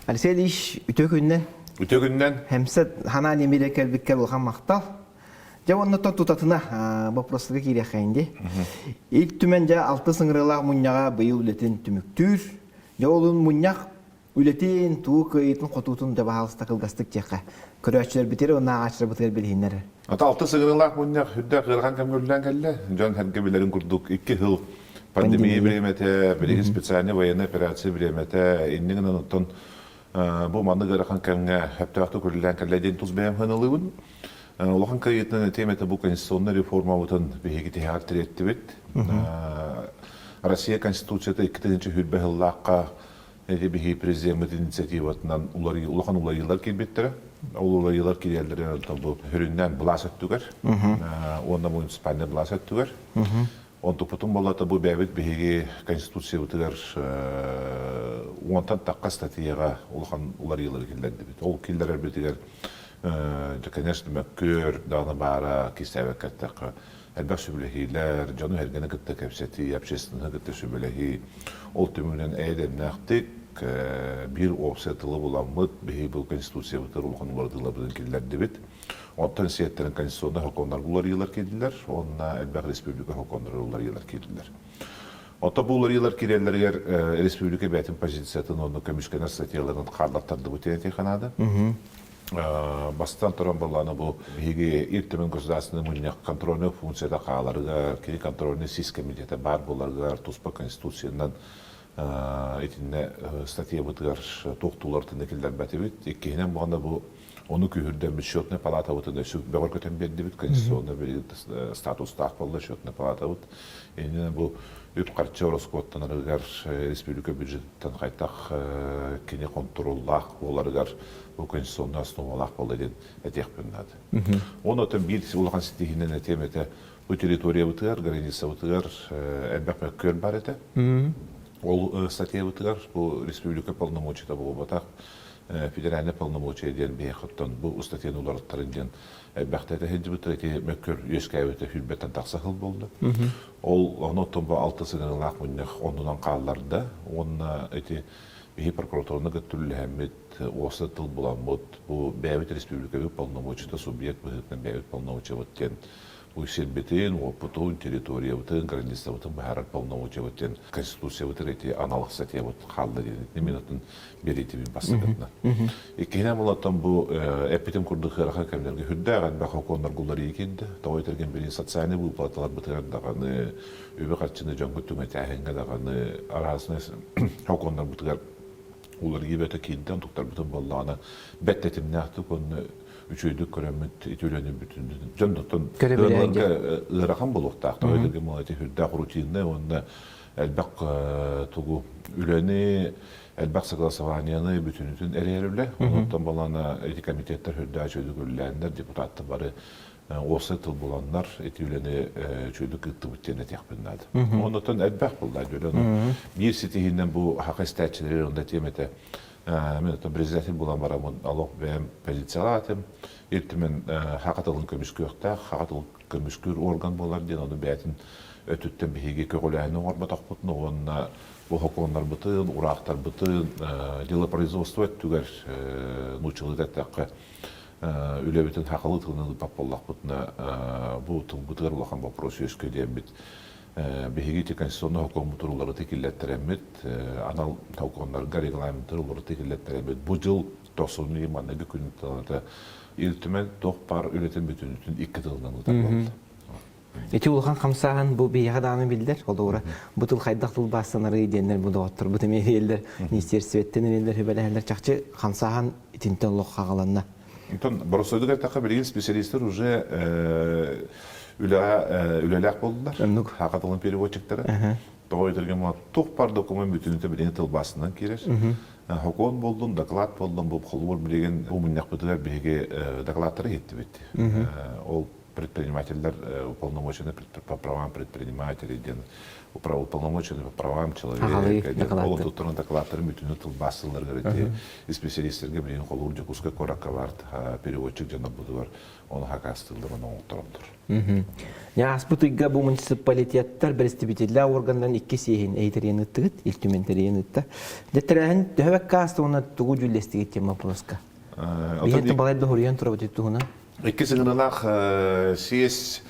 Alsel iş ütökünden Үтөгүннен hemse hana nemire kelbikkel olgan maktal. Javonnoton tutatına vопросқа кирехенди. İlk tümence altı sınırlar munyağa bıyıl ületin tümüktür. Jolun munyak ületin tuğuk eğitim kotutun debahalısı takılgastık çeka. Köröçler bitir ona ağaçlar bitir bilhinler. ата алты сыгырылак муньяк хүддә кырган кемгөллән келле. Жон һәрге билерин курдук 2 жыл пандемия биремете, бирге специальный военный операция биремете, иннеген оттон бу манны кырган кемгә хәптәкты күрелгән келле дин туз бәям ханылыбын. Улахан кайытны темете бу конституционный реформа бутын биһиги тиһар тиретти бит. Россия конституцияда 2-нче хүлбә хыллакка биһи президент инициативатынан улахан улайылар килбеттер. Олулар yıllar kirelleri bu hüründen bulasat tüger. Onda munisipalne bulasat tüger. Onda потом болата bu бәбит беге конституция тüger. Онтан такка статьяга улхан улар yıllar килдерди бит. Ол килдер битигер конечно мәккөр даны бара кисәвәкәттәк. Әлбәт сүбеләһиләр, җаны һәргәне китте кәпсәти, общественный китте сүбеләһи. Ол төмүнән әйдән нәхтик bir offsetli bulanmıt bihi bu konstitusiya bitir ulğan vardığla bilen kediler debit. Ondan siyetlerin konstitusiyonda hokonlar bular yıllar kediler. Onna elbaq respublika hokonlar bular yıllar kediler. Ondan bular yıllar kediler eğer respublika beytin pozisiyatını onu kömüşkener statiyalarının qarlattırdı bu teneti kanada. Bastan toran bolany bu bihi irtimen государственный муньяк контрольный функцияда каларга, кери контрольный сис комитеті бар боларга туспа конституциядан etinde statiya bıtıgar toxtular tındakilder bətibit. Ekkehinen bu anda bu onu kühürden bir şötne palata bıtıda şu beğer köten berdi bit konstitusiyonda bir status taqbalda şötne palata bıt. Yani bu üt qartça Roskottan arıgar respublika büdjetten qaytaq kene kontrollaq olargar bu konstitusiyonda asnovalaq bolda den etiyaq bünnadı. Onu ötün bir ulğan sitihinen etemete bu teritoriya bıtıgar, granisa bıtıgar elbaq kör bar ete. Ол статья бутыгар, бу республика полномочия бу батак, федеральный полномочия ден бехоттан бу статья уларттарын ден бахтата хеди бутыгар мөккөр өскәбете хүлбеттен таксахыл болды. Ол оноттон бу 6 сыгынлак муннах онунан калларда, онна эти бихи прокуратурына гөттүлү хәммет осы тыл буламыт, бу бәбит республика полномочия субъект бухытын бәбит полномочия бутен. Уйсельбетен, опытун, территория бутын, граница бутын, бахарат полномочия бутен, конституция бутын, эти аналог статья бут халда ден, неминатын берети бин басыгытна. Иккенен болаттан бу эпитем курдук хыраха кемдерге хүддаган баха кондар гуллар екенди, тауай терген бирин социальный выплаталар бутыгардаганы, өбө катчыны жоңгуттуң этәһенге даганы арасына кондар бутыгар улар ебете кинден туктар бутын болланы беттетим нахты конны üçüydük köremmet itüleni bütün canlıdan ırakan bulukta öyle malati hüdda rutininde onda elbaq tuğu üleni elbaq saklasavaniyanı bütünütün ererle ondan balana etik komitetler hüdda çözülürler deputatlar barı olsa tıl bulanlar etüleni çöydük ıttı bütçene tekbinladı. Ondan elbaq buldu öyle bir sitihinden bu hak istatçileri onda temete мен президент булан барамын алок бем позициялатым эртемен хакатылын көмүскөктө хакатыл көмүскөр орган болар ден аны бәтин өтүттен биге көгөлөнү орбатак бутну онна бу хокондар бутын урактар бутын делопроизводство түгөр нучулы такка үлөбүтүн хакылы тылын папаллак бутна бу тыл бутыр улахан вопрос өскө дем бит Бехигити конституционный хоком турулары текиллеттеремет, анал хокомларга регламент турулары текиллеттеремет. Бу жыл 90 мандагы күнүттө илтимен тохпар үлетен бүтүнүтүн 2 жылдан уталды. Эти улхан хамсахан бу бияга даны билдер. Олора бутул хайдак тыл бассанары денер бу доктор бу темелдер, министерстветтен элдер хөбөлөрлөр чакчы хамсахан итинтен лок кагаланна. Итон боросойдуга така билген специалисттер уже үлелек болдылар. Хакатылын переводчиктері. Тоғай терген мына тоқпар документ бүтініті білген тыл басынан кереш. Хокон болдым, доклад болдым, бұл қолуыр білеген бұл міннақ бүтілер біге докладтары етті бетті. Ол предприниматель, уполномоченный по правам предпринимателей, уполномоченный по правам человека, ол туттурун докладтарын бүтүнү тылбассылар гөрөти, специалисттерге билген колур жокуска коракка барт, переводчик жана буду бар, оны хакастылдыр, оны оңторомдур. Я аспутыгга бу муниципалитеттер представителя органдан икки сехин эйтерен ыттыгыт, илтүментерен ытта. Детерен дөбөк каст оны тугу жүлестигит тема вопроска. Биетте балайды хориян турабыт тугуна. Икки сыңыналах сиес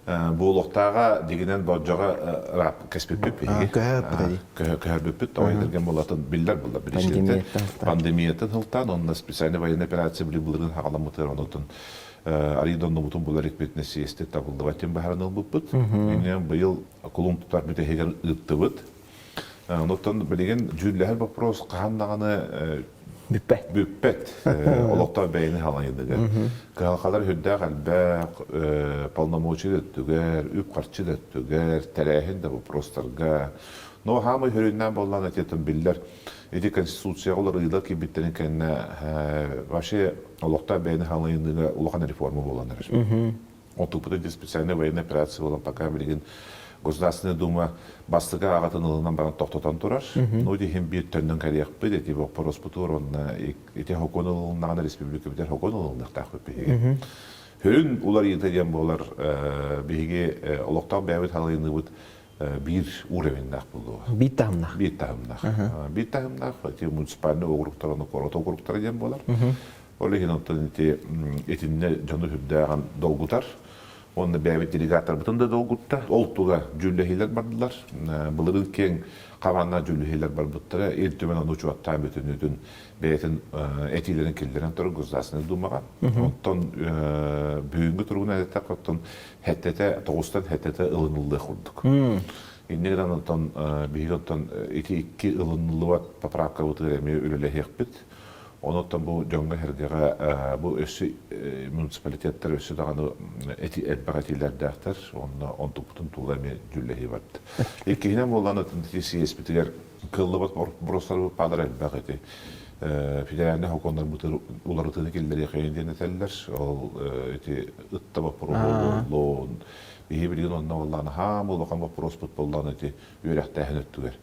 Буолуқтаға дегенен баджаға кәспеппеп көһәрбеппет ойдырген болатын биллер болды. Біріншілікте пандемиятын хылтан, онына специальный военный операция білі бұлырын хағаламытыр, онытын аридонны бұтын бұлар екпетіне сиесті табылды ватен бахараныл бұппыт. Енен бұйыл құлын тұтар біте хеген ұтты бұд. Онытын білеген жүлләр вопрос қағандағаны Бүппет. Олоқтар бәйіні халан едігі. Қалқалар хүдді қалбәқ, полномочи дөттігер, үп қарчы дөттігер, тәрәхін да вопростарға. Но хамы хүріннен болған әтетін білдер. Эти конституция олар ыйлар ки біттерін кәнне ваше олоқтар бәйіні халан едігі олоқан реформа болған әріш. Он тупыды специальный военный операция болған пока білген Государственная дума бастыга агатын ылынан баран тоқтотан турар. Но дехен бир төннөн карияқпы, дети вопрос бутур, он эти хокон ылыннағына республика бітер хокон ылыннақ тақып бейге. Хүрін улар етеден болар бейге олықтан бәует халайыны бұд бир уровеннақ болуға. Бит тағымнақ. Бит тағымнақ. Бит тағымнақ, муниципальный оғырықтараны корот оғырықтар еден болар. Олеген оттан етінне жоны хүрдәған долгутар. Онны бәйбет делегаттар бұтын да долгутта. Олтуға жүлләхейлер бардылар. Бұлырын кен қаванна жүлләхейлер бар бұттары. Ел төмен оны ұчуаттан бүтін өтін бәйтін әтейлерін келдерін тұры ғыздасыны думаға. Оттан бүйінгі тұрғын әдетті қоттан хәттәті, тоғыстан хәттәті ылынылды құрдық. Иннегден оттан бейгі оттан екі ылынылы бат поправка бұты әме өлеләхек біт. Оноттан бұл жоңға әргеға бұл өсі муниципалитеттер өсі дағаны әтбақ әтейлерді әқтір, он тұқтың тұлғаме жүлләхи барды. Еккейінен болған өтін сиес бітігер қылы бат бұрыстар бұл падар әтбақ әте. Федеральный хокондар бұтыр олар ұтыны келдері қайынден әтәлілер, ол ұтта бапыру болуын, Бейі білген онына олағаны хам олған вопрос бұт болған өте үйрәқті әхін өттігер.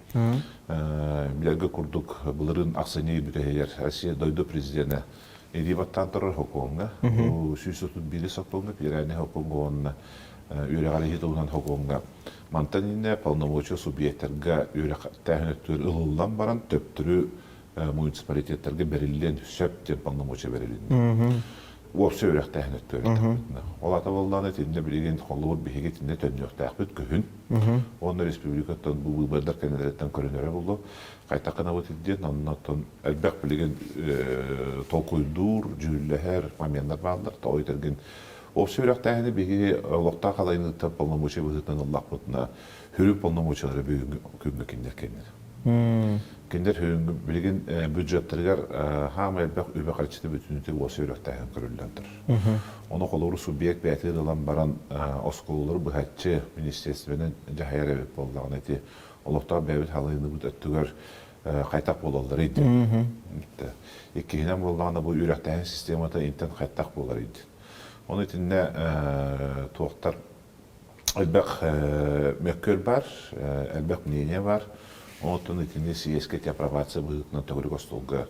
Білерге күрдік бұлырын ақсыне бүтәйер Россия дойды президенті Эдибаттан тұрар хоконға. Сүйсітін білі сақпылны, федеральный хоконға онына үйрәғалі хет оғынан хоконға. Мантанинне полномочия субъекттерге үйрәқті әхін өттігер ұлылан баран төптірі муниципалитеттерге берілден сөптен полномочия берілден. Уопсы өрәқті әхін өттігер. Олата болдан әтінде білеген қолуыр бейге тінде төннеқті әқпет көхін. Оны республикаттан бұл бұлбардар кәнелереттен көрінері болды. Қайтақына бұт едден, оннаттан әлбәқ білеген толқойдур, жүлләхер, мамендар бағылар, тауы етерген. Уопсы өрәқті әхіні бейге олықта қалайыныттан полномочия бұтытынан Аллах бұтына хүріп полномочиялары бүгінгі кендер кендер. Кендер хүйінгі білген бюджеттергер хам әлбәқ өбе қарчыты бүтінеті осы өрәқтәйін көрілдендір. Оны қолуыры субъект бәйтілер алан баран осколылары бұхатчы министерственен жағайар әбет болдағын әте олықтағы бәйбет халайыны бұд өттігер қайтақ болалар еді. Еккейінен болдағында бұл өрәқтәйін системата интен қайтақ болар еді. Оны етінде туақтар әлбәқ мөккөл бар, әлбәқ мнение бар. Онтон итинде сиескет апробация бұғытынан төгірік остолға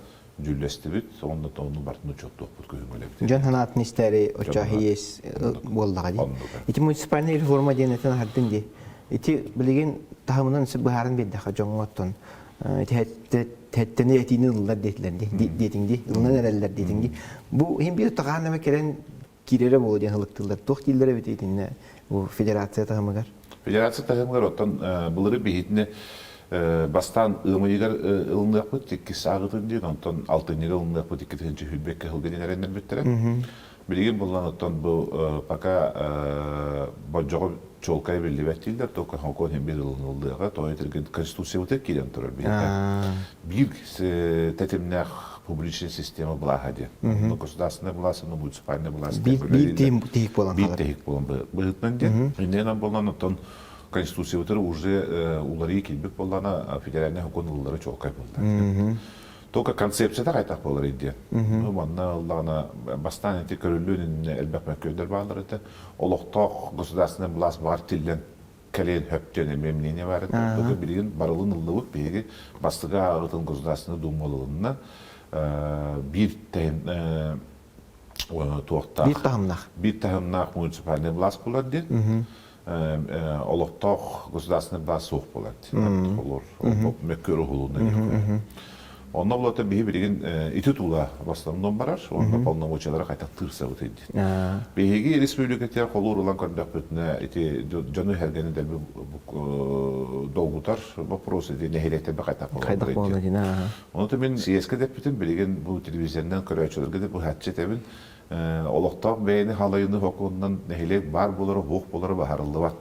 жүллесті бүт, онны бартыны чоқтуқ бұд көйіңілі. Жан ханатын істәрі очағы ес болдыға дей. Ити муниципальный реформа дейінетін ардын дей. Ити білеген тағымынан бұхарын беддіға жоңғы оттон. Тәттені әтейін ұлылар дейтіңді, ұлынан әрәлілер дейтіңді. Бұл хем бір тағанама керен кирері болу дейін ғылықтылар. Тоқ дейлері бетейтінне федерация тағымығар? Федерация тағымығар оттан бұлыры бейітіне Бастан ымыйгар ылынлық бұд, теккі сағытын дейін, онтан алтыннеге ылынлық бұд, екі тігінші хүлбекке хылгеден әрендер бөттірін. Білген болған оттан бұл пока баджоғы чолкай білі бәттейдер, тоққа хокон hem bir ылынылдыға, тоғын етірген конституция өтер кейден тұрар бейді. Bir тәтімнәқ публичный система бұлаға де. Государственная власть, муниципальная власть. Bir тейік болан қалар. Bir тейік болан бұғытнан де. Инденен болған оттан Конституция уже улары келбек болана федеральный хокон улары чолкай болды. Только концепцияда қайтақ болар еді. Манна Аллахна бастан эти көрүлүүнүн элбек мәкөйдер баалар эте. Олоқтоқ государственный власть бар тилден кален хөптен мемление бар эте. Только билген барылын ыллыбык беги бастыга агытын государственный думалыгына бир тайм туақта. Бир тахымнақ муниципальный власть болар ден. Олоқтоқ государственный власть соқ болар. Олар мәкөрі хулуына. Онна булата бихи билген ити тула бастамдан барар, онда полномочиялары кайта тырса өтөйт. Бихиги республикатер колор улан көрдөк бүтүнө ити жону хергени дел долгутар вопрос эти нехилете бе кайта болот. Онда мен сиэске деп бүтүн билген бу телевизиондан көрөчүлөргө деп бу хатчы тебин олокток бейни халайыны хокундан нехиле бар болору хук болору бахарылды.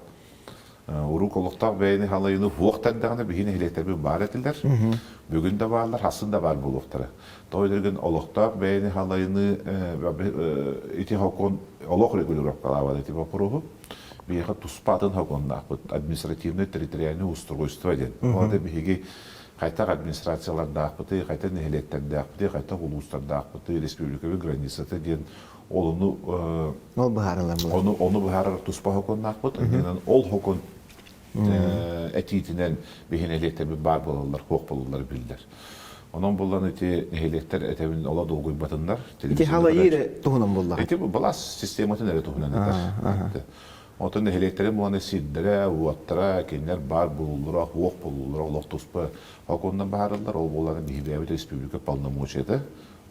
Урук олоқтақ бәйіні халайыны хуақтандағына бейіні хилеттербен бар етілдер. Бүгін де барлар, хасын да бар болуқтары. Тойдырген олоқтақ бәйіні халайыны ити хокон олоқ регулировок қалавады еті бапыруғы. Бейіға туспатын хоконнақ бұд административный территориальный устройство ден. Олады бейіге қайтақ администрациялардақ бұды, қайта нехилеттердақ бұды, қайта улустардақ бұды, республикави границаты ден. Onu buharlar tuspa hokonnaq bud. Ol hokon etitinen bihinelekte bir bar bolallar, hok bolallar bildiler. Onun bollan eti nehelekter etevin ola dolguy batınlar. Eti hala yeri tuhunan bollar. Eti bu balas sistematı nere tuhunan eder. Ondan nehelekterin bu anı siddere, uattıra, kendiler bar bolulura, hok bolulura, ola tuspa hokondan baharlar. Ol bolların bihibiyavit Respublika palnamoçede.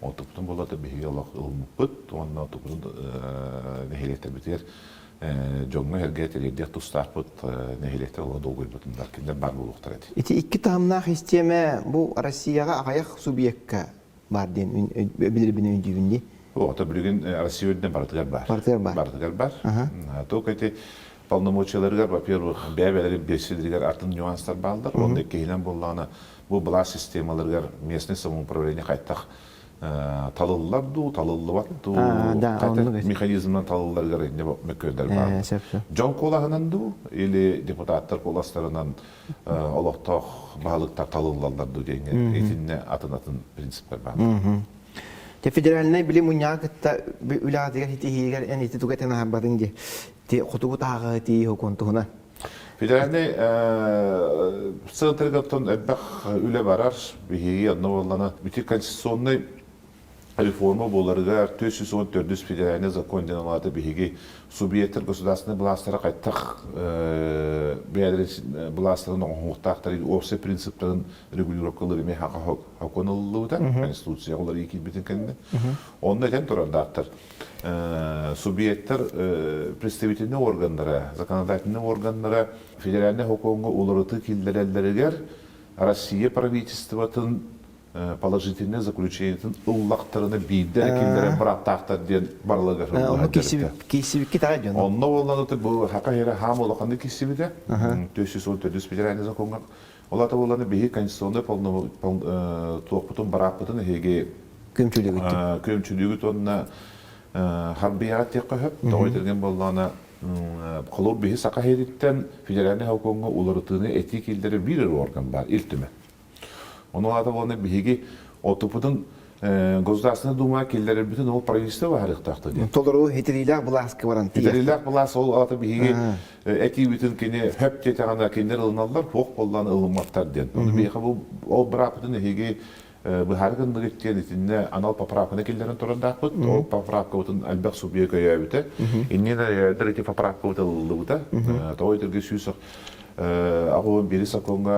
O topun bolada bir yalak olmuştu. Ondan topun nehirete biter. Jonga hergeteler diye tustapıt nehirete ola dolguy batınlar. Kendiler bar boluklar edi. İti iki tamnak isteme bu Rusya'ya ayak subiyekka var diyen bilirbirin öncüğünde. O da bilgin Rusya'dan barıtıgar bar. Barıtıgar bar. Tokati полномочияларга, во-первых, бәбелери беседригер артын нюанстар балдар. Онда кейлен болланы bu бла системаларга местный самоуправление кайтак талылылар ду, талылылыбатту, механизмнан талылыларга рейне мекөйдер бар. Жон колағынан ду, или депутаттар коластарынан олықтақ бағылықтар талылылар ду деген етінне атын принциптер бар. Федеральный билим уняқытта үләдігер хитигер ән еті түгетен ақбадың де құтығы тағы тей хоконтуғына. Федеральный центргаттон әббәқ үлі барар, бігеге адына болғана бүті конституционный реформа боларыга 414 федеральный закон ден алады бігеге субъекттер государственный властары қайттақ властарын оңықтақтары осы принциптарын регулировкалары ме хақа хоконылығы да, конституция олар екі бітін кәнді. Онда әтен тұрандақтар. Субъекттер представительный органдары, законодательный органдары федеральный хоконға оларыты келдерелдерігер Россия правительствотын положительный заключениетін ұллақтарыны бейдер келдері бұраттақтар ден барлығы кейсібікке тағы жон. Онна олан өті бұл хақа ері хам олақанды кейсібіде 414 федеральный законға олата оланы бейі конституционный туақпытын барақпытын еге көмчілігі тонына харбияға тек қойып, тоғайтырген болғаны қолыр бейі сақа хереттен федеральный хоконға оларытыны этик елдері бір орган бар, iltüme. Onu da olana bihigi otopudun Государственная дума келдері бүтін ол правительство барықтақты ден. Толыру хетерилақ бұласқы баран тия. Хетерилақ бұлас ол аты бігеге әти бүтін кені хөп жетағанда кендер ылыналар, хоқ болдан ылыматтар ден. Оны бейхі ол бірапытын әхеге бұхарғынды кеттен етінне анал поправканы келдерін тұрындақ бұд. Ол поправка бұтын әлбәқ субъека өйбіті. Иннен әйдір әте поправка бұты ылылы бұта. Той түрге сүйсіқ Ағуын бері сақонға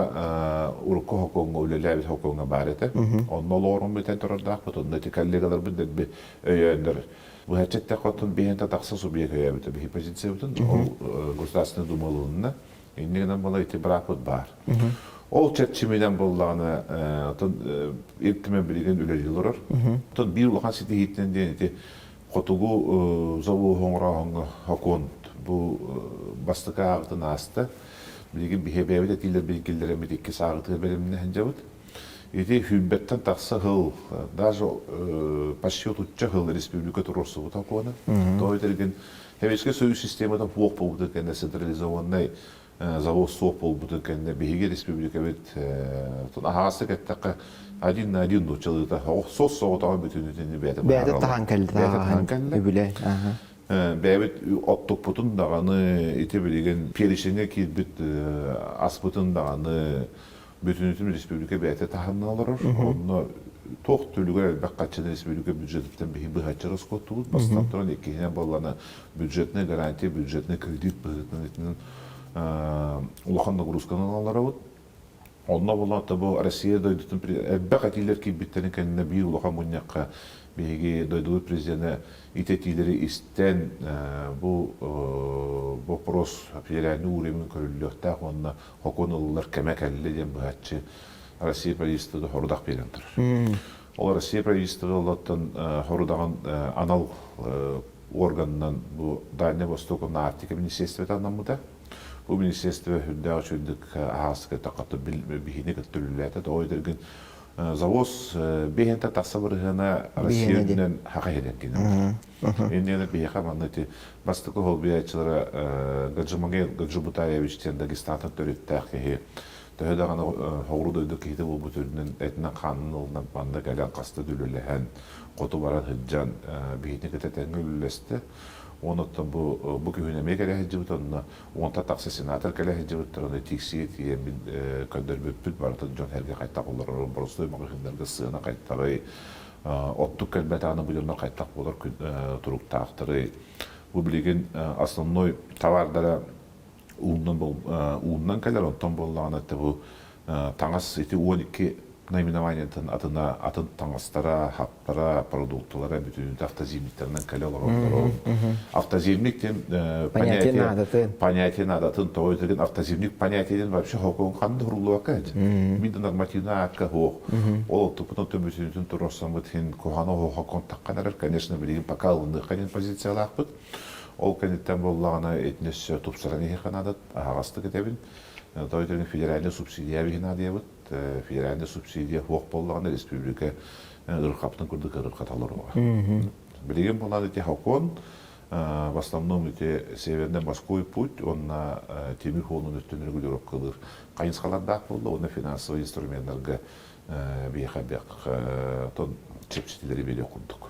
ұрыққа хоконға, үлеләбет хоконға бар еті. Оның ол орын бетен тұрардақ бұт, оның әте коллегалар бұд бі өйендір. Бұл әтчетті қоттың бейінті тақса субъек өйебіті, бі позиция бұтын, ол государственный думалуынна, еннегінен бұла еті бірақ бұд бар. Ол чәтчімеден болағына ертімен білген үлелел ұрыр. Bir ұлған сеті хеттен дейін еті қотуғу заву хоңыра хокон, бұл бастықа ағытын асты. Bilgin bir hebevde diller bilgilerimi dikki sağlığı bölümüne hencavut. İdi hübbetten taksa hıl, даже по счету hıl республика турорсу такого. То это ген хевешке союз системада фок поводу кен централизованный завод соп болбутун кенне биһиги республика бит тон ахасы кеттакка один на один учылыта сос соотага бүтүнүтүн бэте Бәді таған кәлді. тахан кэлле Үбіле. бэбит оттукпутун даганы ите билеген перишине кирбит аспытын даганы бүтүнүтүн республика бэте таханналар онно тох түлүгөр баккачы республика бюджеттен биһи быхачы роскоттубут бастан туран экине боллана бюджетный гарантия бюджетный кредит быхытын улахан нагрузканалары вот. Онна була табу Россия дойдутун бак атилер ки биттен кенне би улахан муньякка биги дойду президент итетилери истен бу вопрос федеральный уровень көрүлөктө онна хоконулар кемекелле дем бачы Россия правительството хордак берентир. Ол Россия правительството олоттон хордаган анал органнан бу Дальний Восток на Арктика министерството намыта. Bu ministerство хүндәгә чөндек ахаска тақаты бихине көтүлүләтә ойдыргын завоз бехенте тасавырына Россиянан хакыйден кине. Инде беха маннати бастыкы хол биячылары Гаджимагел Дагестанда төрөттәхе тәһәдәгән хогруда ките бу бүтүннән этнә канунлардан банда гәлән касты дүлүләһән кото бара хыҗҗан бихине көтәтәнгүләсте. Онуттан бу күнә мегәлә һәҗибутна онта таксы сенатор кәлә һәҗибутна тиксиет ябин кадәр бит барты Джон Хәргә кайтак булар просто магазиннарга сына кайтары оттук кәлбәтаны булырна кайтак булар турук тактыры бу билеген основной товарлары уннан кәләр онтан булган бу таңас ите 12 наименованиятын атына атын таңастара, хаттара, продуктлары бүтүн автоземниктеринен кәле олар. Автоземниктен понятие надатын тойтырген автоземник понятиеден вообще хокуң қанды хурулуака. Минді нормативна атка хоқ. Ол тупытын төмөсүнүтүн туроссан бытын коханы хокуң таққанарар, конечно, билеген пока алынды қанен позициялақ бұд. Ол кәнеттен боллағына этнесі тупсараны хеқанадат, ағасты кетебін. Тойтырген федеральный субсидия бігін адиябыд. Федеральный субсидия хоқ боллағына республика ырқаптың күрдік ырқаталарыға. Білеген болады те хақон, в основном эти северный морской путь, он на темир холының өттен регулировок қылыр. Қайынсқалардақ болды, оны финансовый инструментлерге бейхабек тон чепшетелері беле құрдық.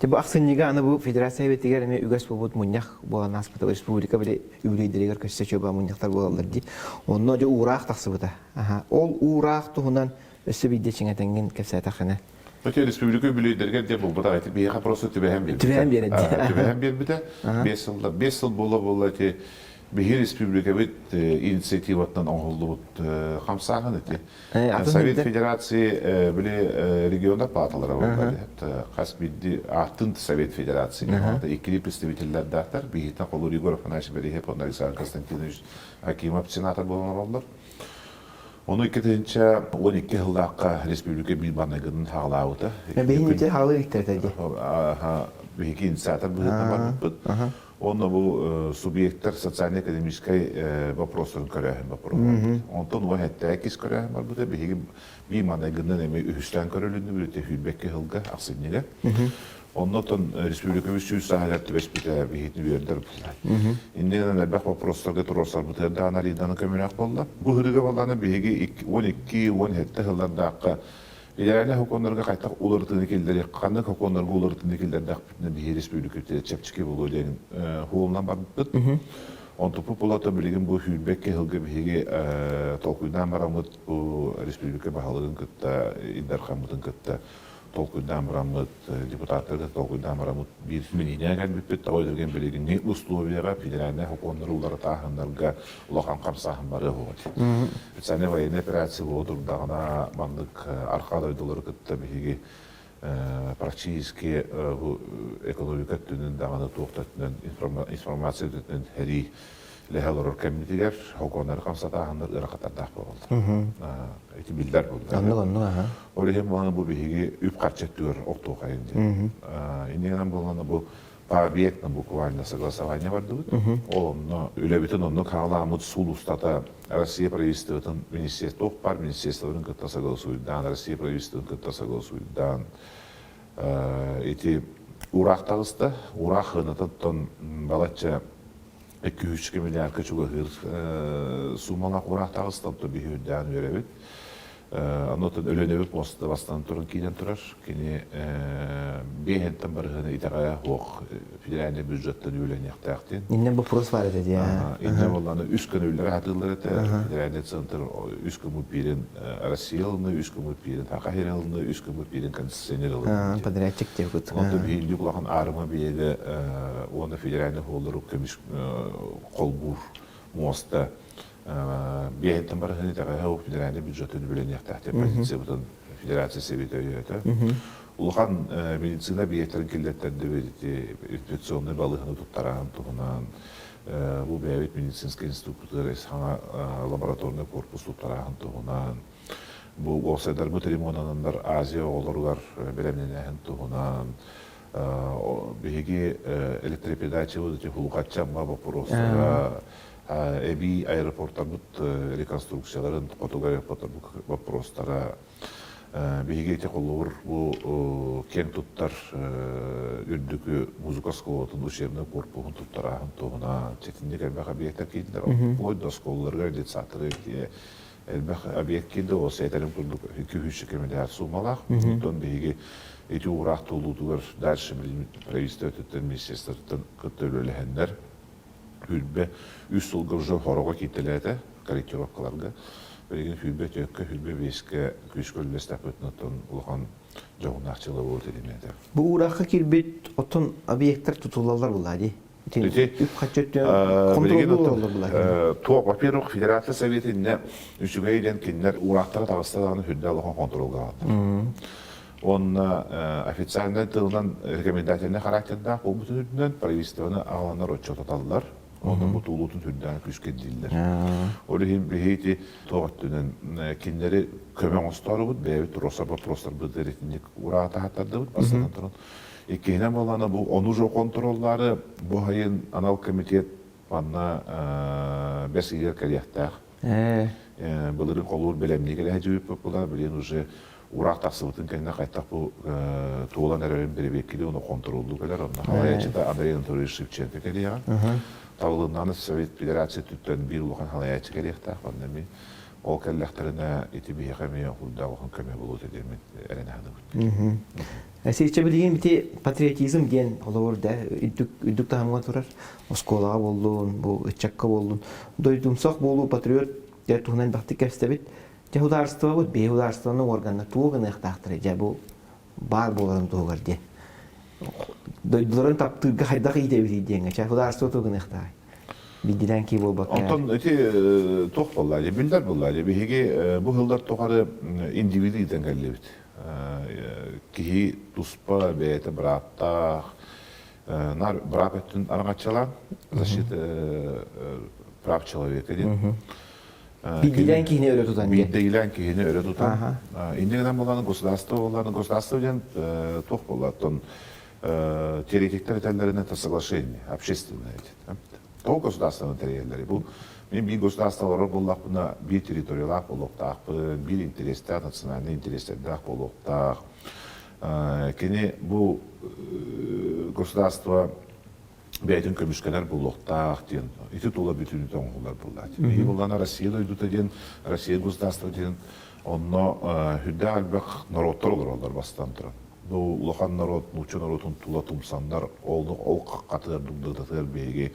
Бұл ақсыннеге аны бұл федерация беттегер әме үгәс болуд мұньяқ болған аспыта республика біле үлейдерегер көшсе чөба мұньяқтар болалар дей. Онына жа уырақ тақсы бұта. Ол уырақ тұғынан өсі бейде чыңатанген кәпсай тақына. Өте республика үлейдерген де бұл бұта ғайты бейіға просто түбәхен берді. Түбәхен берді. 5 жыл бола те Бихи республика бит инициативаттан оңғылды бұд қамсағын өте. Совет Федерации біле регионда паталары болды. Қас бидді артын Совет Федерации. Екілі представителлер дақтар. Бихитан қолу Ригоров Анаши Берехеп, Александр Константинович Акимов сенатор болған олар. Оны 12 жылдаққа республика билбанығының хағылауыды. Бейін өте хағылы ектірді. Бихи инициатор бұдың бар. Он был субъекттер социально-экономической вопросların körəhin vapuru. Ondan o hətta əkiz körəhin var. Bu da bir manəqından əmək üstən körəlündü bir təhülbəki hılqa aksınlığa. Ondan Respublika üstü sahalar tübəşbitə bir hitini verdir bunlar. İnden əlbəq vaproslarda turoslar bu da analidanı kömürək oldu. Bu hırıqa valanı bir 12-10 hətta hıllarda haqqa İleride hukukunlarga kaytak ulartını killeri, kanlı hukukunlarga ulartını killeri dağıtını bir respублika çepçiki bulu diyelim huğumdan baktık. On topu bulata bilgin bu hülbekke hılgı bir tolkuydan baramıt bu respублика bahalığın kıtta, inderhamıdın kıtta tolkuydan baramıt, deputatları tolkuydan baramıt bir minine gelbipet, oydurgen bilgin ne uslubiyaga filerine hukukunları uları tahınlarga ulağan kamsahın barı huğut. Sene vayene operasiya odur dağına bandık arkada oyduları kıtta bir практически экономика тünün dağına toxtatının informasiya tünün heri lehelor kemitiger hukukunları kamsatahınlar ıraqatar oldu. Eti biller oldu. Anlı. Oraya bana bu bir üp kaçettiyor oktuğu kayınca. İndiğinden bulana bu Объектно буквально согласование var dedi. Onunla öyle bütün onu kağlamut Сулустата Россия правительствотын министерство бар министерствоның кытта согласуйдан Россия правительствотын кытта согласуйдан эти урақтағызды урақыны тон балача 2-3 milyar kaçı bakır sumala kurakta ıstantı bir hüdden verevit. Anlatın ölene bir posta bastan turun kiden turar. Kini bir hentten barıhını itagaya hoq federalne büdjetten ölen yaktaktın. İnne bu pros var dedi ya. İnce olanı üç gün ülleri hatırlar ete. Federalne center üç gün müpirin Россиялını, üç gün müpirin Takahiralını, üç gün müpirin konstitusyonelini. Подрядчик diye kut. Onda bir hildi kulağın ağrıma bir yere onda federalne hoğları kömüş kolbur muasta bir hentten barıhını itagaya hoq federalne büdjetten ölen yaktaktın. Pozisiya budan federasiya seviyede yönetir. Улахан медицина биеттерин киллеттерди берити инфекционный балыгыны туттаран тугунан бу бэбит медицинский институттар саңа лабораторный корпус туттаран тугунан бу осайдар бу теремонандар Азия олоргар белемненен тугунан биги электропередача вот хулукача ба вопросара эби аэропорттар бут реконструкцияларын фотография вопростара Бейгейте қолуыр бұл кен тұттар үрдікі музыка сколатын ұшеріне корпуғын тұттарағын тұғына тетіндік әлбәқ объекттер кейділер. Ойда сколларға детсатыры әлбәқ объект кейді осы әтәрім күрдік 2-3 кемелер сумалақ. Бұдан бейге еті ұғырақ толудығыр дәрші правительство өтіттен министерствоттан күттөлілігендер үлбе 3 жылғы жыл қорауға кейтіледі корректировкаларға. Біреген хүлбе төкке, хүлбе беске, күш көлбе стәпөтінаттан ұлған жоғынақчылы болды демеді. Бұл ураққа келбет отын объекттер тұтылалар болады. Үп қатчөттен контролды олар болады. Туақ, во-первых, Федерация Советінде үшіге еден кенлер урақтары тағыстадағаны хүлді алған контролға алды. Оны официальный тылынан рекомендательный характерді ол бүтін үдінен правительствоны ағаланар отчет аталылар. Onun bu tuğlutun türden küçük edildiler. Orada bir toğattının kinleri kömen ostarı bu, beyvet rosaba prostar bu deretinlik urata hatardı bu basından turun. İkine olana bu onujo kontrolları bu hayın anal komitet bana besiyer kaliyaktar. Bunların kolur belemliğe lehçe popular bilen uje urak tasıvıtın kendine kaytak bu tuğlan erören biri bekili onu kontrollü gelir. Onun havayacıda Andrei Anatolyevich Shevchenko geliyor. Tavlığından Sovet Federatsiya tütten bir uluğun halayacı geliyaktar. Vandami o kellekterine iti bir yekemiye hulda uluğun köme bulut edemin elene hadı. Seyirçe bildiğin biti patriotizm diyen olur da üddük tahamına turar. Oskolağa boldun, bu ıçakka boldun. Doydumsak bolu patriot der tuğunan baktık kerstebit. Hudarstva bu, be hudarstvanın organına tuğun ıhtaqtırı. Bu bar boların tuğur diye. Doyduların taptığı haydak iyi devri diyenge. Hudarstva tuğun ıhtaq. Bildiren ki bol bakar. Ondan öte toq bolladı, bilder bolladı. Bihigi bu hıldar toqarı individi idengellebit. Kihi tuspa beyte bıraktaq. Nar bırakettin aragaçalan. Zaşit prав человека değil. Bildiren ki yine öyle tutan diye. Bildiren ki yine öyle tutan. İndiğinden bolanın государство ден тоқ bollattın. Теоретиктер этеллерine соглашение, общественное. То государственные территории. Bu bir государстволар боллақ бұна bir территориялар болуқтақ, bir интерестер, национальный интерестердер болуқтақ. Кені bu государство бәйтін көмішкелер болуқтақ дейін. Ити тула бүтіні тоңғылар болады. Бейі болғана Россияда өйдіті дейін, Россия государство дейін, онына хүдді әлбәқ народтар олар бастан тұран. Bu ulakan narod, nuçu narodun tula tumsanlar oldu, ol katır dugdagdatır beyge,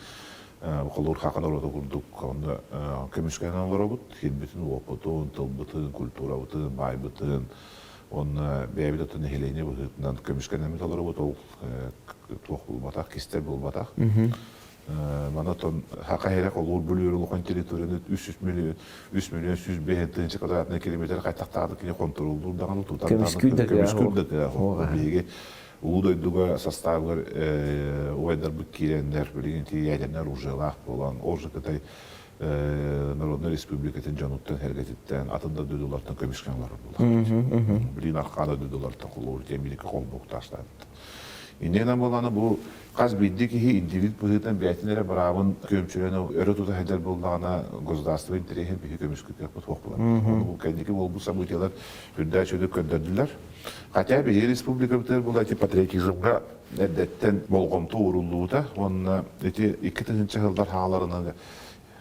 kolur hakan narodu kurduk, onda kömüşken anlar oldu, hilbetin oputun, tılbıtın, kultura bıtın, bay bıtın, onun beybidatın heleyni bıtından kömüşken emet alır oldu, ol tuğ bulmatak, kister bulmatak. Manaton hakayrak olur bölüyor ulukan teritoriyada 300 milyon 100 behentinci kadar kilometre kaytaktağdı ki kontroldür dağını tutan kömüşküldük ya. Bilgi Ulu'da sastavlar uydar bu kirenler bilginti yerler ujelak olan orjukatay Народной Республикатын Жануттан Хергетиттен атында дөдөлөртөн көмүшкөн бар булар. Билин аркада дөдөлөртөн кулуур темилик колбук таштат. Иннен боланы бу каз бидди ки индивид быһытан бәтинере барабын көмчүлөнө өрө тута хәдер булдана государство интересен бихи көмүскүтер бу тохпулар. Бу кендики бол бу событиялар үрдә чөдө көндөрдүләр. Хотя би республика битер була эти патриотизмга әдәттән болгомту уруллуута, онна эти 2000 жылдар хааларына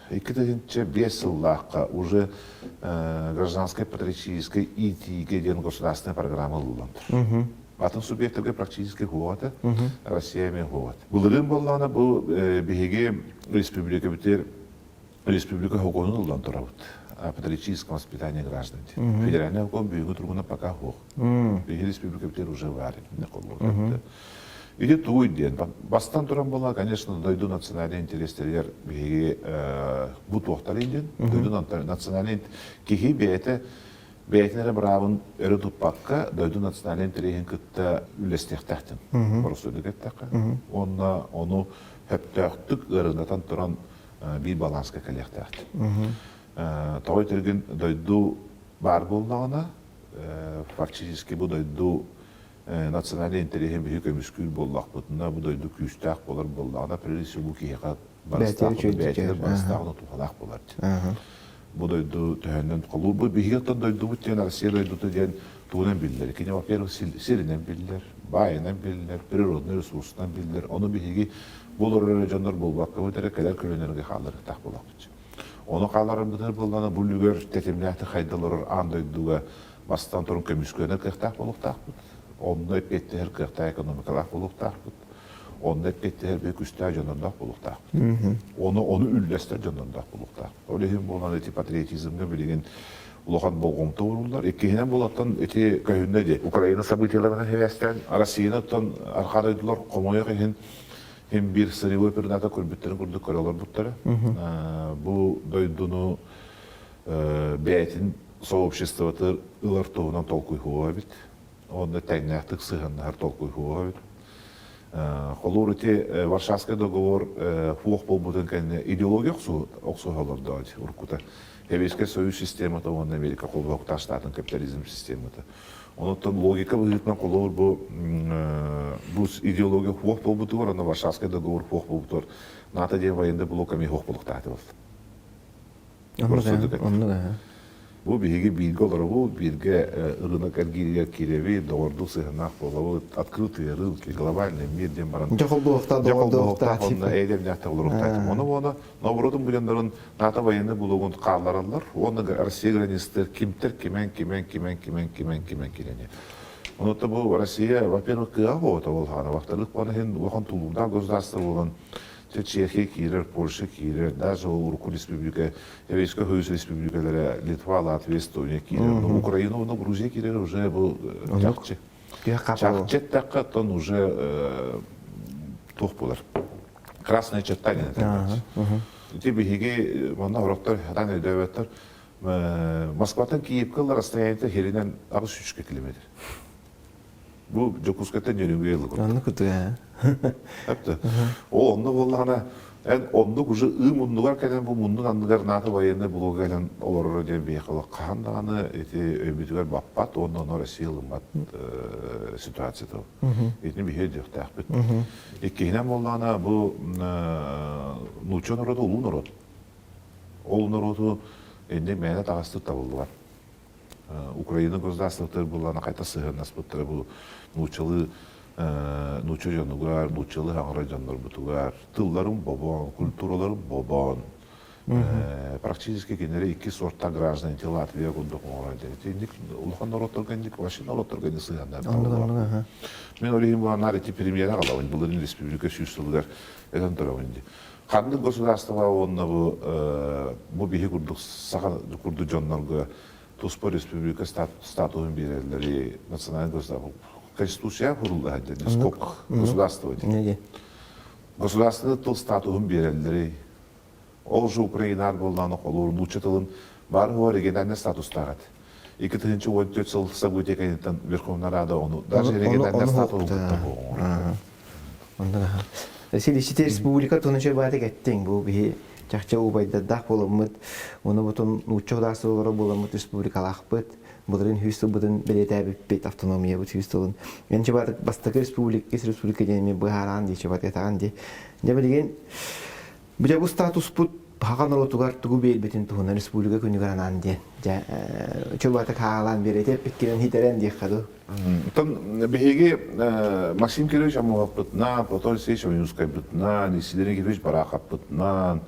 2005 жыллакка уже гражданской патриотической идея ден государственная программа улландыр. Атын субъекттерге практически ховата, Россия мен ховат. Булырын боллана бу биһиги республика битер республика хоконун улландырабыт. Патриотическое воспитание граждан. Федеральный закон бюйгы тургуна пока хох. Биһиги республика битер уже варит. Иди туй ден. Бастан туран бола, конечно, дойду национальный интереслер биһиги бу тохтар инден. Дойду национальный кихи бете бәйтінері бұрабын өрі тұппаққа дойду национальный интереген күтті үлестектәқтін. Бұрыс өдігеттәққа. Оны хөптәқтік ұрынатан тұран бір балансқа кәлектәқтін. Тауай түрген дойду бар болнағына, фактически бұл дойду национальный интереген бүйі көміскүл боллақ бұтына, бұл дойду күстәқ болар болнағына, прежде бұл кейіға бәйтінер барыстағыны тұқалақ боларды. Bu duydu tühenden kolu bu bihiyattan duydu bu diyen Rusya duydu diyen tuğunan bilirler. Kine во-первых sirinen bilirler, bayinen bilirler, prirodni resursundan bilirler. Onu bihigi bulur canlar bulmakka bu tere kadar kölönerge halları tak bulak. Onu kalların bıdır bulana bu lüger tetimliyatı haydalar an duyduga bastan torun kömüsküyener kırtak buluk tak bud. Onu etti her kırtak ekonomikalak buluk tak bud. Onu etti her büyük üstler canından buluk tak bud. Onu üllester canından buluk tak bud. Olehim bolan eti patriotizmge bilgin улахан болгомто урулдар. Эккенен болаттан эти кайында де Украина событияларынан хевестен Россиянаттан аркадайдылар комоя кайын hem bir сырьевой перната көрбүттерин курдук көрөлөр буттары. Бу дойдуну бәйтин сообществото ылартуунан толкуй хуа бит. Онда тәгнәктик сыганнар толкуй хуа бит. Холур эти Варшавский договор хуох болбутун кайны идеология оксу халарда уркута. Европейский союз системата, он Америка колбокта штатын капитализм системата. Онуттан логика быгытман колор бу идеология хуох болбутугар, ана Варшавский договор хуох болбутугар. Ната ден военный блоками хуох болуктаты болду. Бу биһиги билги олар бу бирге рынок эргирия киреви доорду сыгынак болобу открытый рынок глобальный мир ден баран. Жаколбуктар онна эдем някта олоруктат. Оны наоборотун билендерин ната военный булугун кааларалар. Оны Россия граництер кимтер кимен кирене. Онута бу Россия во-первых кыа болот болхана вактылык бана хен охан тулунда государство болгон Чехия кирер, Польша кирер, даже Урку республика, Европейская Союз республикалары, Литва, Латвия, Эстония кирер. Украина, Грузия кирер уже был чакче. Чакче такка тон уже тухпулар. Красное чертание. Те бихиги, мана враттар, хадан өйдөбөттөр. Москвадан Киевке расстояние херинен 63 километр. Bu Jokускаттан жөнүнгө эле. Аны күтүгө. Хапты. О, онда боллана en onluk уже mundlular kenen bu mundun andıgar natı bayında bulugaylan olurur diye bir yakalı kahandağını eti öbütüler bappat ondan Rusya yılınmat situasiyeti. Etini bir hediye takbit. İkkihinem olana bu nuçan orada ulu narod. Ulu narodu ende meyne tağısты табылдылар. Украина государствотар булана кайта сыгынас буттары бу нучалы нучу жанугар, нучалы хаңра жандар бутугар, тылларын бобон, культураларын бобон. Практически кенере iki сортта граждан те Латвия кундук моңрайды. Улхан народтар гендик, ваши народтар генди сыгандар. Мен ойлойм бу нарити премьера калабын, буларын республика сүйсүлдер эден турабынды. Кандай государство онна бу бихи курдук сага курду жандарга Туспа республика статуын берелери национальный государство. Конституция kuruldu haddi. Сколько государства. Государственный тыл статуын берелери. Ол же Украинар болланы колорун учетылын бар оригинальный статус тагат. 2014 жыл события кенеттен Верховная Рада onu даже региональный статус Россия республика тонуча баатык эттең бу бии Чахча убайдадах боламыт, оны бутун уччоғдасы олары боламыт республикалақпыт, бұларын хүйісті бұдын белеті әбіппет автономия бұд хүйістілін. Мен чебаты бастықы республика денеме бұғаран дей, чебаты етаған дей. Дебелеген, бұжа бұл статус бұд Hakan rotugar tugu belbetin tuhuna Respublika künügaran andi. Çobata kağalan berete pikkiren hiteren diye kadı. Там беги Максим Кирович амуапытна, Платон Алексеевич Авинускайпытна, Несидерин Кирович Барахапытна,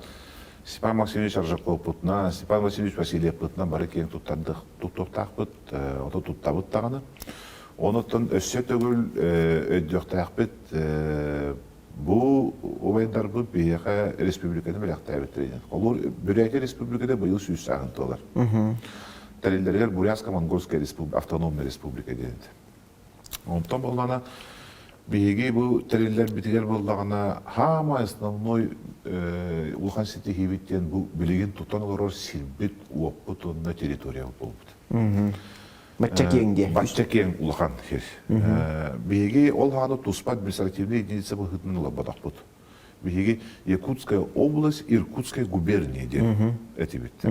Степан Максимович Аржаковпытна, Степан Васильевич Васильевпытна, бары кең туттақтақпыт, ото туттабыт тағаны. Онытын өссе төгіл өйдіқтақпыт, bu olaylar bu bir Respublika'nın belirttiği bitirdi. Olur, Büreyte Respublika'da bu yıl süs sağıntılar. Deliller Buryaska Mongolska Avtonom Respublika dedi. Ondan bolana bigi bu deliller bitiler bolana hama основной Улхан Сити хибиттен bu bilgin tutan olur silbit uoput na teritoriya oldu. Батчакен улахан хер. Биги ол ханы туспа административная единица bu hıtnın labadaq bud. Биги Якутская область, Иркутская губерния де эти битти.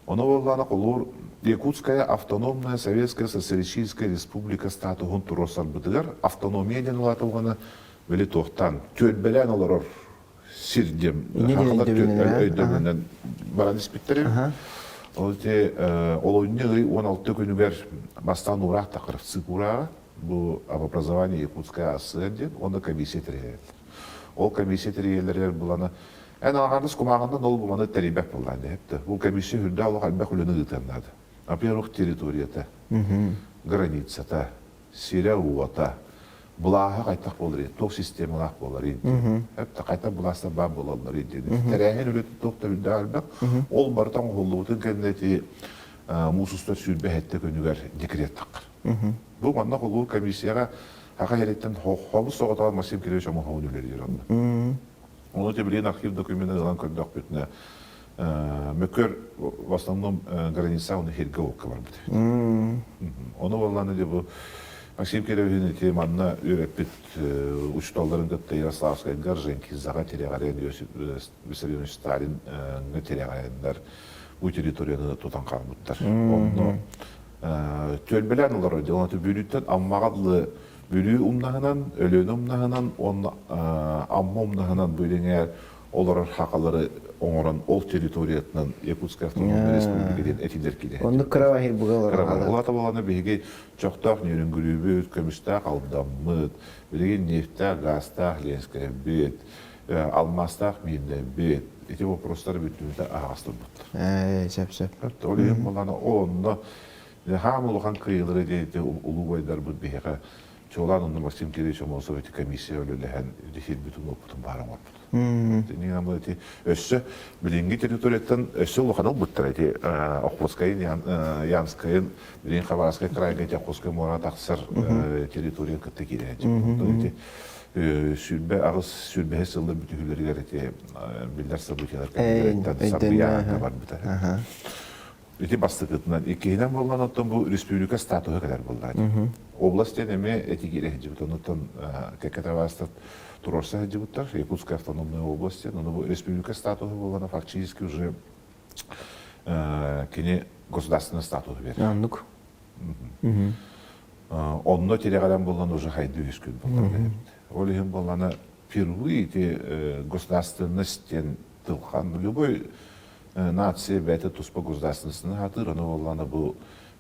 Оно боллана olur Якутская автономная советская социалистическая республика статугун туросар бытыгар автономия ден улатылганы бели тоқтан төлбелен олар сирдем хакылар өйдөгөнөн баран испиттери. Ол ойнығы 16 күнігер бастан ұрақ тақырып цикураға, бұл образование Якутская асыды, оны комиссия тірейді. Ол комиссия тірейелер бұланы, ән алғандыз құмағандан ол бұланы тәребәк бұланы. Бұл комиссия хүрді алуға әлбәк үліні ғытанады. Во-первых, территорията, границата, Сирия уата, бұлаға қайтақ болыр еді, тоқ системалақ болыр еді. Әпті қайта бұласта ба болалар еді. Тәрәйін өлеті тоқтар үлді әлбәк, ол бартан қолы бұтын кәдінеті мұсыста сүрбе әтті көнігер декрет тақыр. Бұл маңна қолы комиссияға хақа әреттен қолы соғатаған Максим Кирович Амухауын өлері еранды. Оны тебілген архив документі ғылан көрдіқ бетіне мөкөр в основном граница оны херге оққа бар бұды. Оны болғаны де бұл Максим Кирович'in теманına öğretmet uçtalların gıttı Yaroslavskaya Garjenki zaga tereğaren Yosif Vissarionovich Stalin tereğarenler bu teritoriyanı tutan kalmışlar. Onu tölbelen olarak onu bölütten ammağadlı bölü umnağından, ölüğün umnağından, amma umnağından bölünger olarak hakaları onuran ol teritoriyatından Yakutsk Avtonom Respublika'dan etiler kide. Onu kıravahir buğalar aldı. Olata bolana bege çoktaq nörün gürübü, kömüştaq aldamıd, bilegen neftaq, gaztaq, lenskaya bit, almastaq minde bit. Eti вопростар bütünüde ağastır butlar. Şep. Oluyum bolana onda hamı oluğan kıyılır edeydi ulu boydar bu bege. Çoğulan onda Максим Кирович Амосович комиссия ölülehen dihil bütün oputun barın oput. Ni namı eti össü bilingi teritoriyattan össü uluğanıl butlar eti Okhvotskayın, Yanskayın, bilin Khabarovskaya krayga eti Okhvotskaya Murat Aksar teritoriyan kıttı girecek. Sülbe ağız sülbe hesılır bütün hülleri gareti biller sabıkiyalar kabul sabıya kabar biter. Eti bastıkıtından ikiyden bolan otan bu Respublika statuhu kadar bolan. Oblast deneme eti girehci butan otan kekete vasıtat turorsa hecci butar. Якутская автономная область, но bu Respublika statuhu bolan фактически уже kine государственный статус verir. Anlık. Onunla tereğalen bolan уже haydi üskün bolan. Олихим болана впервые государственностен тылхан любой нация бәті туспа государственностен хатыр, аны болана бұл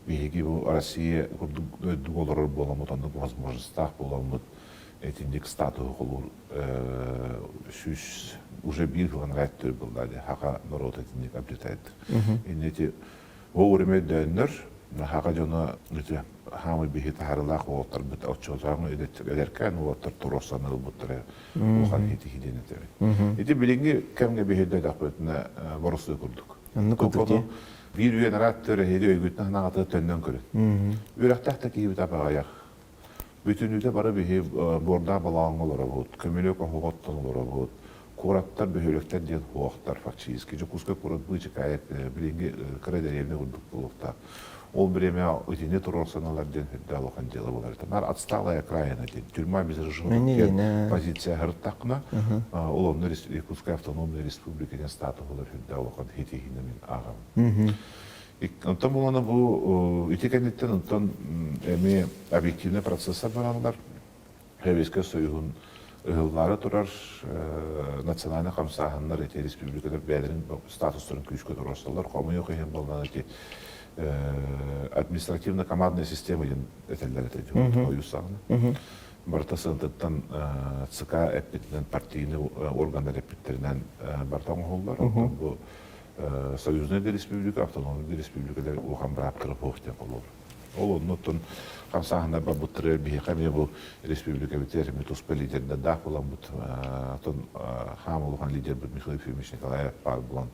бейги бұл Россия олар боламыд, аны возможностях боламыд, этиндік статуы қолыр сүз уже бір ғылан ғайттыр бұлдады, хақа народ этиндік аплетайды. Инети о үріме дөнір, хақа жона хамы бихи тахарылақ оғыттар бұд аутчозағын өдеркен оғыттар тұросаныл бұттары оған еті хиден етері. Еті білінгі кәмге бихиді дақ бөтіне борысы көрдік. Көпіні бір үйен араттыры хеді өйгітін ханағаты төннен көрін. Өрәқтәқті кейбіт апағаяқ. Bütün üde barı bihи борда балағын олары бұд, көмелек оғыттан олары бұд, Кураттар бөһөлөктер ден хуактар фактически. Жокуска курат бычы кайык билинге кредеревне урдук болукта. Ол бреме өтіне турорсаналар ден хүддалуқан делы болар. Бар отсталая краина ден. Тюрьма без режима позиция хырттақна. Ол онны Якутская автономная республика ден стату болар хүддалуқан хетихіне мен ағам. Онтан боланы бұл итекенеттен онтан әме объективный процессор баранлар. Хәвеске союғын ыллары турар национальный камсаханнар эти республикалар бәдерин статустарын күчкө турарсалар. Камы yok ehen болған эти административно-командная система ден этеллер этелер ою сағына. Бартасындыттан ЦК әппетінен партийный органдар әппеттерінен бартан олар. Бұл союзный республика, автономный республикалар оған браптырып оқтен олар. Ол оннотон камсахандар бабуттырыр бейқаме бұл республика бітер, метуспа лидерінде дақ болан бұд. Хам олған лидер бұд Михаил Ефимович Николаев бар болан.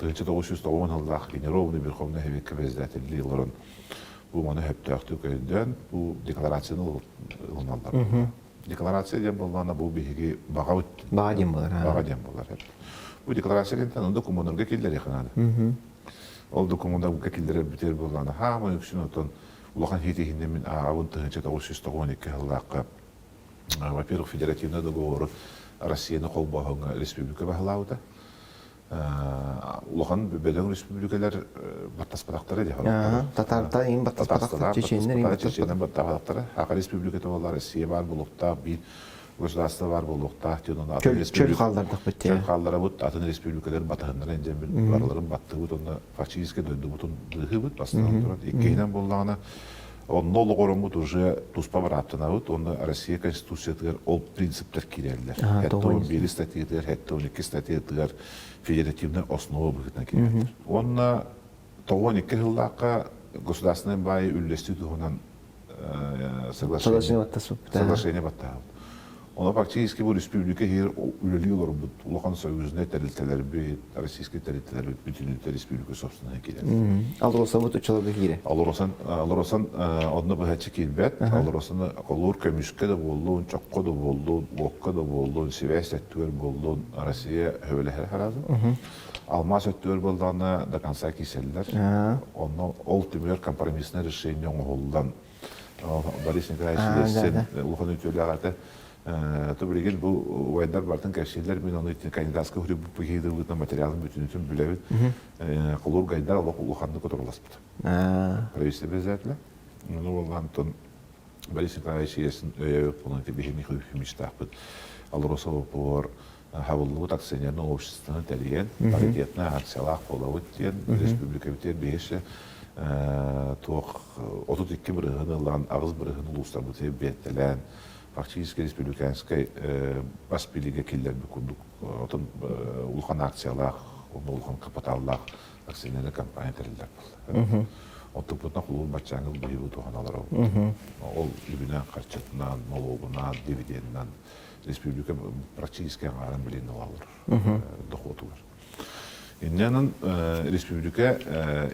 1990 жылдақ генералный верховный хевек председатель лиларын бұл маны хөптіақты көйінден бұл декларацияны ұлыналар. Декларация ден болғаны бұл бейге баға өтті. Баға ден болар. Бұл декларация ден онда коммунарға келдер еқынады. Ол документарға келдер бітер болғаны хамы өксін отын улахан хетихінде мен ағауын 1912 жылдаққа во-первых, федеративный договор Россияны қол бағыңа республика бағылауды. Улахан бөбелің республикалар баттаспадақтары де қалады. Татарта ең баттаспадақтары, чеченлер ең баттаспадақтары. Ақа республиката олар Россия бар болуқта, бір государство бар болуқта. Чөл қалдардық бітте. Чөл қалдары бұд, атын республикалар батығындар әнжен барларын батты бұд, онда фактически дөйді бұтын дығы бұд, бастыған тұрады. Еккейнен болғаны, он нолы қорын бұд уже туспа бар аптына бұд, онда Россия конституциятығар ол принциптер керелдер. Хәтті он бері статиятығар, хәтті он екі статиятығар федеративный основа бұғытна керелдер. Онна 12 жылдаққа государственный бай үллесті тұғынан соглашение баттағылды. Ona фактически bu республика her üleliyorlar bu Ulukan Soyuzu'nda teriteler bir Российский teriteler bir bütünlükte республика собственно gider. Alırsan bu uçalarda gire. Alırsan adına bu hepsi kilbet. Alırsan olur kömüşke de bolluğun, çokka da bolluğun, okka da bolluğun, Sivas ettiğer bolluğun Rusya öyle her lazım. Almaz ettiğer bolluğuna da kansa kiseller. Onun ultimate kompromisine решение oldan. Boris Nikolaevич sen Ulukan ülkelerde то билеген бу вайдар бартын кәшелер мен аны кандидатска хүрүп бу кейде бутна материалын бүтүнүтүн билебит. Кулур гайдар улуханды котурласпыт. Правительство обязательно. Ну Антон Борис Николаевич есин полный тебе Михаил Ефимович тахпыт. Алросов por хавыллыгы акционерный обществоны тәлиен паритетный акциялах болуы тен республика битер беше тоқ 32 бирыгын агыз бирыгын улустар бутеп беттелен фактически республиканской баспилиге келдер бүкүндүк отон улхан акциялах, улхан капиталлах акционерлер компания терилдер был. Отто бутна кулу бачаңыл бүйү туханалар ол. Ол үбүнөн карчатынан, налогунан, дивидендинан республика практически аңарын билен алыр. Доходу бар. Иннен республика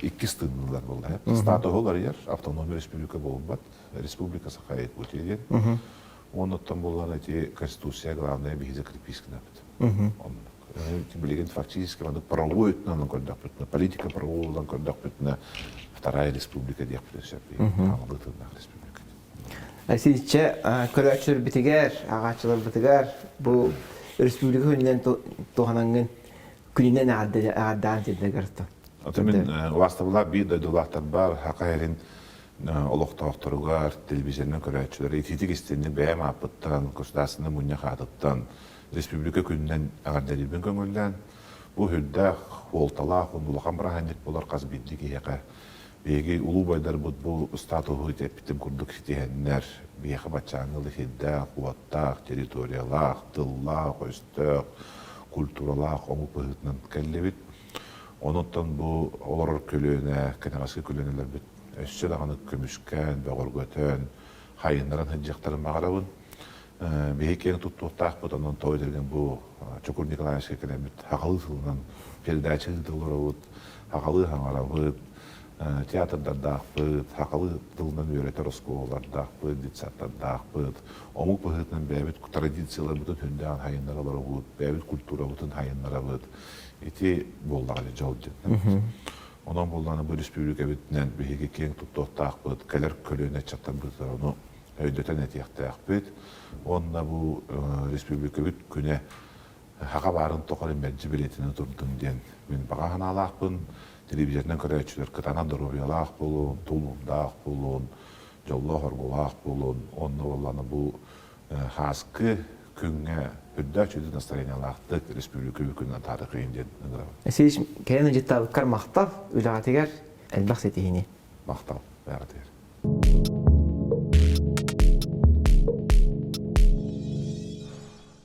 икки стыднылар болды. Статус олар ер, автономия республика болбат, республика сахайет өтеден. Оннан болған эти конституция главная бизе крепискина бит. Тем более фактически он правовой на кодах бит, политика правового на кодах бит, вторая республика деп все. Амалдыты на республика. Sizce kölöçler bitiger, ağaçlar bitiger, bu республика hünlen tohanangın külünden ağaddan tedegirti. Atamin vastavlar bir de dolaklar var, hakayerin олықтауқтыруғар, телевизионның көрәтшілері, ететік істенген бәйім апыттан, государственный мұнне қадыптан, республика күнінен ағардарилбен көңілден, бұл хүлдәқ, олталақ, ұлыған бірағанет болар қаз бейдігі еқа. Бейгі ұлу байдар бұл статуғы тәппітім күрдік сетігенлер, бейгі батшаңылы хеддәқ, қуаттақ, территориялақ, тыллақ, өстіқ, культуралақ, оңы пұғытынан кәллебет. Онықтан бұл олар көліне, кәнеғасқы көлінелер бет. Өссе дағаны көмішкен, бәғыргөтен, хайынларын хыджақтарын мағарауын. Бейкең тұттықтақ бұд, онын той дерген бұл Чокур Николаевич кәлемет хақалы сылынан передачы жылдылары бұд, хақалы хаңарауыд, театрдар дақпыт, хақалы тылынан үйретер осколар дақпыт, детсаттар дақпыт, омук бұғытын бәбіт традициялар бұтын хүнден хайынлар олар бұд, бәбіт культура бұтын хайынлар бұд. Ити боллағы жол дед. Онан болланы бұл республика бітінен бігеге кең тұттық дақпыт, кәлер көліне чаттан бұтыр, оны өйдетен әтияқ дақпыт. Онна бұл республика бүт күне хаға барын тоқарын бәнчі білетіні тұрдың ден. Мен бағахан алақпын, телевизиондан көрәтшілер кытанан дұрубиялақ болуын, тулундақ болуын, жолла хорголақ болуын. Онна болланы бұл хасқы күнге үрдә чүйді настроениялақтық республика бүкінен тарихы енден ұңғырабы. Сіз кәлені жеттабыққар мақтал, үліға тегер әлбақ сетейіне? Мақтал, бәрі тегер.